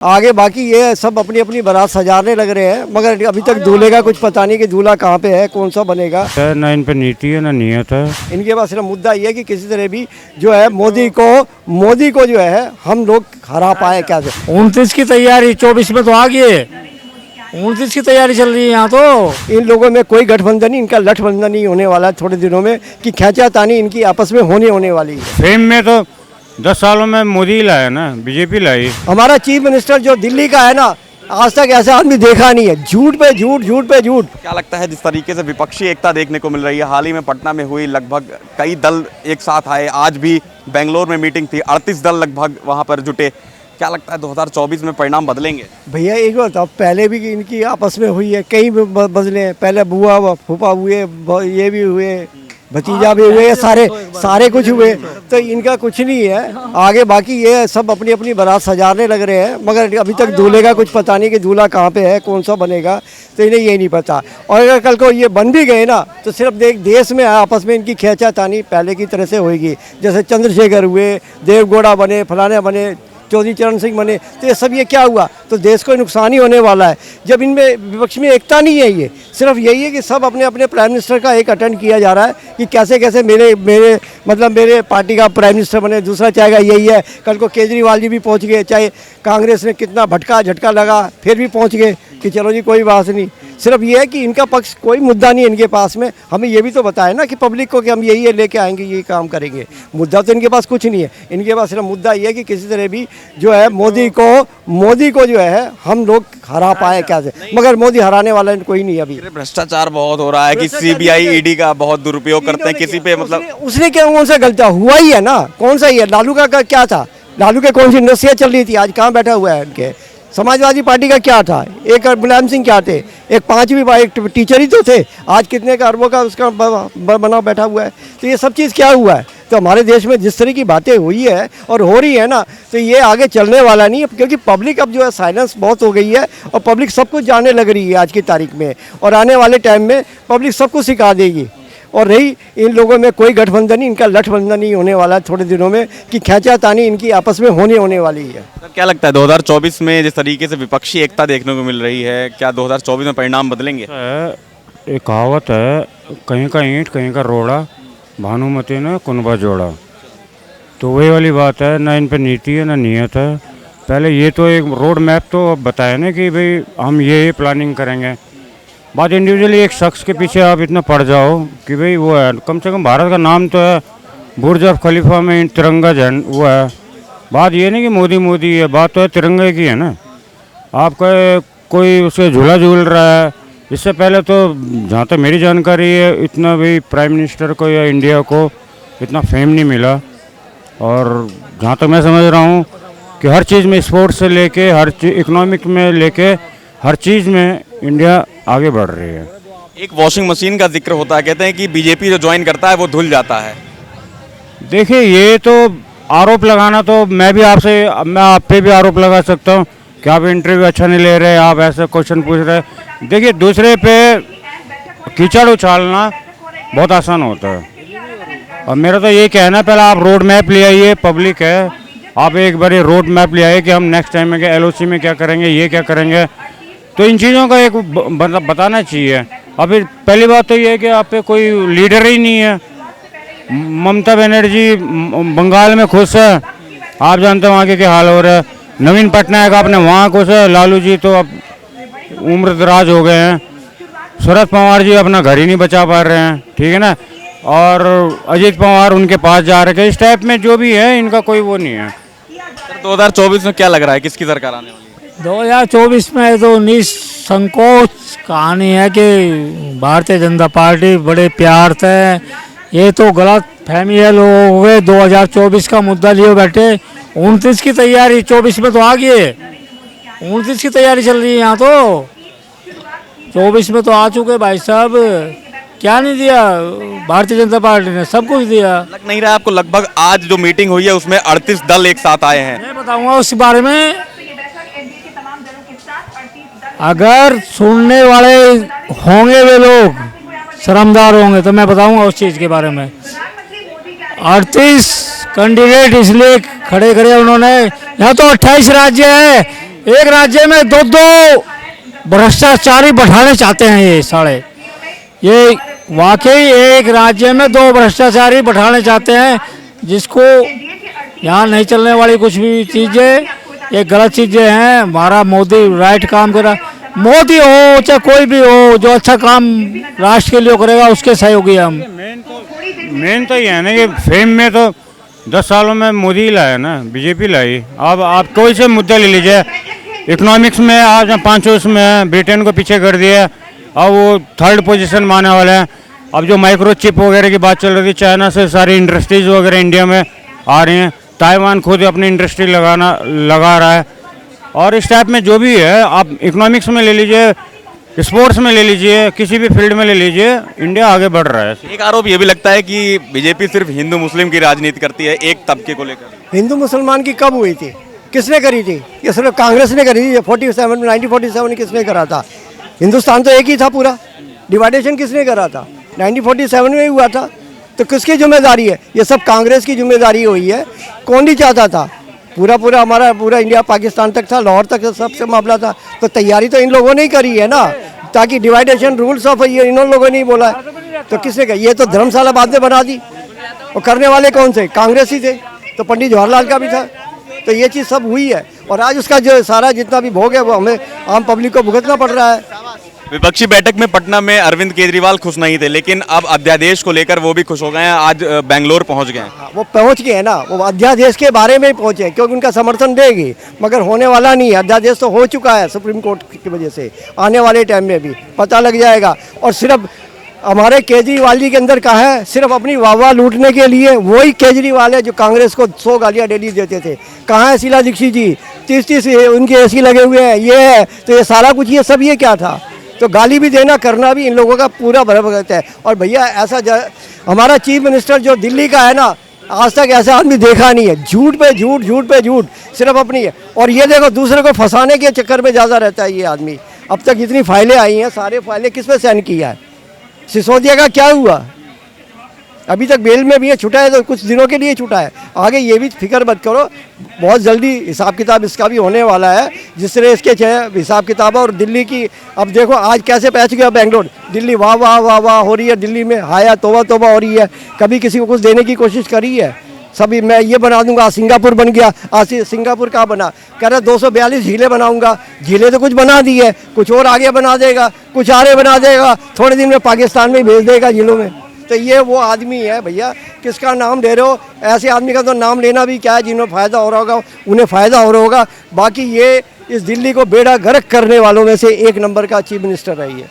आगे बाकी ये सब अपनी अपनी बारात सजाने लग रहे हैं, मगर अभी तक दूल्हे का कुछ पता नहीं कि दूल्हा कहाँ पे है, कौन सा बनेगा। ना इन पे नीति है ना नियत है। इनके पास सिर्फ मुद्दा ये है कि किसी तरह भी जो है मोदी को जो है हम लोग हरा पाए। क्या 29 की तैयारी, 24 में तो आ गई, 29 की तैयारी चल रही है यहाँ तो। इन लोगों में कोई गठबंधन नहीं, इनका लठबंधन नहीं होने वाला है थोड़े दिनों में, कि खींचातानी इनकी आपस में होने वाली है। फेम में तो 10 सालों में मोदी लाया ना, बीजेपी लाई। हमारा चीफ मिनिस्टर जो दिल्ली का है ना, आज तक ऐसा आदमी देखा नहीं है। झूठ पे झूठ, झूठ पे झूठ। क्या लगता है जिस तरीके से विपक्षी एकता देखने को मिल रही है, हाल ही में पटना में हुई, लगभग कई दल एक साथ आए, आज भी बेंगलोर में मीटिंग थी, 38 दल लगभग वहां पर जुटे, क्या लगता है 2024 में परिणाम बदलेंगे? भैया एक बात बताओ, पहले भी इनकी आपस में हुई है, कई बदले हैं। पहले बुआ फूफा हुए, ये भी हुए, भतीजा भी हुए, सारे कुछ हुए, तो इनका कुछ नहीं है। आगे बाकी ये सब अपनी अपनी बारात सजाने लग रहे हैं, मगर अभी तक दूल्हे का कुछ पता नहीं कि दूल्हा कहाँ पे है, कौन सा बनेगा, तो इन्हें ये नहीं पता। और अगर कल को ये बन भी गए ना, तो सिर्फ देश में आपस में इनकी खींचातानी पहले की तरह से होगी। जैसे चंद्रशेखर हुए, देवगौड़ा बने, फलाने बने, चौधरी चरण सिंह बने, तो ये सब ये क्या हुआ, तो देश को नुकसान ही होने वाला है। जब इनमें विपक्ष में एकता नहीं है, ये सिर्फ यही है कि सब अपने अपने प्राइम मिनिस्टर का एक अटेंड किया जा रहा है कि कैसे कैसे मेरे पार्टी का प्राइम मिनिस्टर बने, दूसरा चाहेगा यही है। कल को केजरीवाल जी भी पहुंच गए, चाहे कांग्रेस ने कितना झटका लगा, फिर भी पहुंच गए कि चलो जी कोई बात नहीं। सिर्फ ये है कि इनका पक्ष कोई मुद्दा नहीं है इनके पास में। हमें ये भी तो बताया ना कि पब्लिक को कि हम यही लेके आएंगे, यही काम करेंगे। मुद्दा तो इनके पास कुछ नहीं है। इनके पास सिर्फ मुद्दा ये है कि किसी तरह भी जो है मोदी को जो है हम लोग हरा पाए। क्या मगर मोदी हराने वाला कोई नहीं है अभी। भ्रष्टाचार बहुत हो रहा है कि सीबीआई ईडी का बहुत दुरुपयोग करते हैं किसी पे, मतलब उसने क्या कौन सा गलत हुआ ही है ना, कौन सा ही है। लालू का क्या था, लालू के कौन सी नसीहत चल रही थी, आज कहाँ बैठा हुआ है। उनके समाजवादी पार्टी का क्या था, एक मुलायम सिंह क्या थे, एक 5वीं एक टीचर ही तो थे, आज कितने का अरबों का उसका बना बैठा हुआ है। तो ये सब चीज़ क्या हुआ है। तो हमारे देश में जिस तरह की बातें हुई है और हो रही है ना, तो ये आगे चलने वाला नहीं है, क्योंकि पब्लिक अब जो है साइलेंस बहुत हो गई है और पब्लिक सब कुछ जानने लग रही है आज की तारीख में, और आने वाले टाइम में पब्लिक सब कुछ सिखा देगी। और रही इन लोगों में कोई गठबंधन नहीं, इनका लठबंधन नहीं होने वाला है थोड़े दिनों में, कि खींचातानी इनकी आपस में होने वाली है। सर क्या लगता है 2024 में जिस तरीके से विपक्षी एकता देखने को मिल रही है, क्या 2024 में परिणाम बदलेंगे? एक कहावत है, कहीं का ईंट कहीं का रोड़ा, भानुमति ने कुनबा जोड़ा। तो वही वाली बात है, ना इन पे नीति है ना नियत है। पहले ये तो एक रोड मैप तो बताया ना कि भाई हम ये प्लानिंग करेंगे। बात इंडिविजुअली एक शख्स के पीछे आप इतना पड़ जाओ कि भाई वो है, कम से कम भारत का नाम तो है, बुर्ज खलीफा में तिरंगा झंडा वो है। बात ये नहीं कि मोदी है, बात तो है तिरंगे की है ना। आपका कोई उससे झूला झूल रहा है। इससे पहले तो जहाँ तक मेरी जानकारी है, इतना भी प्राइम मिनिस्टर को या इंडिया को इतना फेम नहीं मिला। और जहाँ तक मैं समझ रहा हूँ कि हर चीज़ में, स्पोर्ट्स से लेके हर चीज़, इकोनॉमिक में लेके हर चीज़ में इंडिया आगे बढ़ रही है। एक वॉशिंग मशीन का जिक्र होता है, कहते हैं कि बीजेपी जो ज्वाइन करता है वो धुल जाता है। देखिए ये तो आरोप लगाना, तो मैं आप पे भी आरोप लगा सकता हूँ कि आप इंटरव्यू अच्छा नहीं ले रहे, आप ऐसे क्वेश्चन पूछ रहे। देखिए दूसरे पे कीचड़ उछालना बहुत आसान होता है, और मेरा तो ये कहना है, पहले आप रोड मैप ले आइए, पब्लिक है, आप एक बार रोड मैप ले आइए कि हम नेक्स्ट टाइम में LOC में क्या करेंगे, ये क्या करेंगे। तो इन चीज़ों का एक बताना चाहिए। अभी पहली बात तो ये है कि आप पे कोई लीडर ही नहीं है। ममता बनर्जी बंगाल में खुश है, आप जानते हैं वहाँ के क्या हाल हो रहा है। नवीन पटनायक आपने वहाँ खुश है, लालू जी तो अब उम्र दराज हो गए हैं। शरद पवार जी अपना घर ही नहीं बचा पा रहे हैं, ठीक है ना। और अजीत पवार उनके पास जा रहे हैं। इस टाइप में जो भी है, इनका कोई वो नहीं है। सर 2024 में क्या लग रहा है, किसकी सरकार आने वाली है? 2024 में तो निसंकोच कहानी है कि भारतीय जनता पार्टी बड़े प्यार से, ये तो गलत फहमी है लोगों को। 2024 का मुद्दा लिए बैठे, 29 की तैयारी, 24 में तो आ गई, 29 की तैयारी चल रही है यहाँ तो। 24 में तो आ चुके भाई साहब। क्या नहीं दिया भारतीय जनता पार्टी ने, सब कुछ दिया। लग नहीं रहा आपको, लगभग आज जो मीटिंग हुई है उसमें 38 दल एक साथ आए हैं। मैं बताऊंगा उस बारे में, अगर सुनने वाले होंगे वे लोग शर्मदार होंगे, तो मैं बताऊंगा उस चीज़ के बारे में। 38 कैंडिडेट इसलिए खड़े करे उन्होंने, यहाँ तो 28 राज्य है, एक राज्य में दो दो भ्रष्टाचारी बैठाने चाहते हैं ये साले। ये वाकई एक राज्य में दो भ्रष्टाचारी बैठाने चाहते हैं, जिसको यहाँ नहीं चलने वाली कुछ भी चीज़ें, ये गलत चीज़ें हैं। हमारा मोदी राइट काम कर रहा, मोदी हो चाहे कोई भी हो, जो अच्छा काम राष्ट्र के लिए करेगा उसके सहयोगी हम। मेन तो ये है ना कि फेम में तो 10 सालों में मोदी ही लाया ना, बीजेपी लाई। अब आप कोई से मुद्दा ले लीजिए, इकोनॉमिक्स में आज 5 वर्ष में ब्रिटेन को पीछे कर दिया, अब वो 3rd पोजीशन में आने वाला है। अब जो माइक्रो चिप वगैरह की बात चल रही थी, चाइना से सारी इंडस्ट्रीज वगैरह इंडिया में आ रही हैं, ताइवान खुद अपनी इंडस्ट्री लगा रहा है। और इस टाइप में जो भी है, आप इकोनॉमिक्स में ले लीजिए, स्पोर्ट्स में ले लीजिए, किसी भी फील्ड में ले लीजिए, इंडिया आगे बढ़ रहा है। एक आरोप ये भी लगता है कि बीजेपी सिर्फ हिंदू मुस्लिम की राजनीति करती है, एक तबके को लेकर। हिंदू मुसलमान की कब हुई थी, किसने करी थी? ये सिर्फ कांग्रेस ने करी थी। 1947 किसने करा था? हिंदुस्तान तो एक ही था पूरा, डिवाइडेशन किसने करा था? 1947 में ही हुआ था। तो किसकी जिम्मेदारी है? ये सब कांग्रेस की जिम्मेदारी हुई है। कौन नहीं चाहता था? पूरा हमारा पूरा इंडिया पाकिस्तान तक था, लाहौर तक सबसे मामला था। तो तैयारी तो इन लोगों ने ही करी है ना, ताकि डिवाइडेशन रूल्स ऑफ ये इन लोगों ने ही बोला है। तो किसने कहा? ये तो धर्मशाला बाद में बना दी, और करने वाले कौन से? कांग्रेस ही थे। तो पंडित जवाहरलाल का भी था। तो ये चीज़ सब हुई है, और आज उसका जो सारा जितना भी भोग है वो हमें आम पब्लिक को भुगतना पड़ रहा है। विपक्षी बैठक में पटना में अरविंद केजरीवाल खुश नहीं थे, लेकिन अब अध्यादेश को लेकर वो भी खुश हो गए हैं। आज बेंगलोर पहुंच गए हैं। वो पहुंच गए हैं ना, वो अध्यादेश के बारे में ही पहुंचे हैं, क्योंकि उनका समर्थन देगी, मगर होने वाला नहीं है। अध्यादेश तो हो चुका है सुप्रीम कोर्ट की वजह से, आने वाले टाइम में भी पता लग जाएगा। और सिर्फ हमारे केजरीवाल जी के अंदर का है, सिर्फ अपनी वाहवाह लूटने के लिए वही केजरीवाल है जो कांग्रेस को 100 गालियाँ डेली देते थे। कहाँ है शीला दीक्षित जी? 30 उनके एसी लगे हुए हैं, ये है। तो ये सारा कुछ ये सब ये क्या था? तो गाली भी देना करना भी इन लोगों का पूरा भरभगत है। और भैया ऐसा हमारा चीफ मिनिस्टर जो दिल्ली का है ना, आज तक ऐसा आदमी देखा नहीं है। झूठ पे झूठ, झूठ पे झूठ, सिर्फ अपनी है। और ये देखो, दूसरे को फंसाने के चक्कर में ज़्यादा रहता है ये आदमी। अब तक जितनी फाइलें आई हैं, सारे फाइलें किस पे साइन किया है? सिसोदिया का क्या हुआ? अभी तक बेल में भी है, छुटा है तो कुछ दिनों के लिए छुटा है। आगे ये भी फिक्र मत करो, बहुत जल्दी हिसाब किताब इसका भी होने वाला है। जिस तरह इसके हिसाब किताब है। और दिल्ली की अब देखो आज कैसे पहुंच गया बेंगलोर। दिल्ली वाह वाह वाह वाह हो रही है, दिल्ली में हाया तोबा तोबा हो रही है। कभी किसी को कुछ देने की कोशिश करी है? सभी मैं ये बना दूंगा, सिंगापुर बन गया। आज सिंगापुर का बना, कह रहा 242 झीलें बनाऊंगा। झीलें तो कुछ बना दी है, कुछ और आगे बना देगा, कुछ आगे बना देगा, थोड़े दिन में पाकिस्तान में भेज देगा झीलों में। तो ये वो आदमी है भैया, किसका नाम ले रहे हो? ऐसे आदमी का तो नाम लेना भी क्या है, जिन्हें फ़ायदा हो रहा होगा उन्हें फ़ायदा हो रहा होगा। बाकी ये इस दिल्ली को बेड़ा गर्क करने वालों में से एक नंबर का चीफ मिनिस्टर है ये।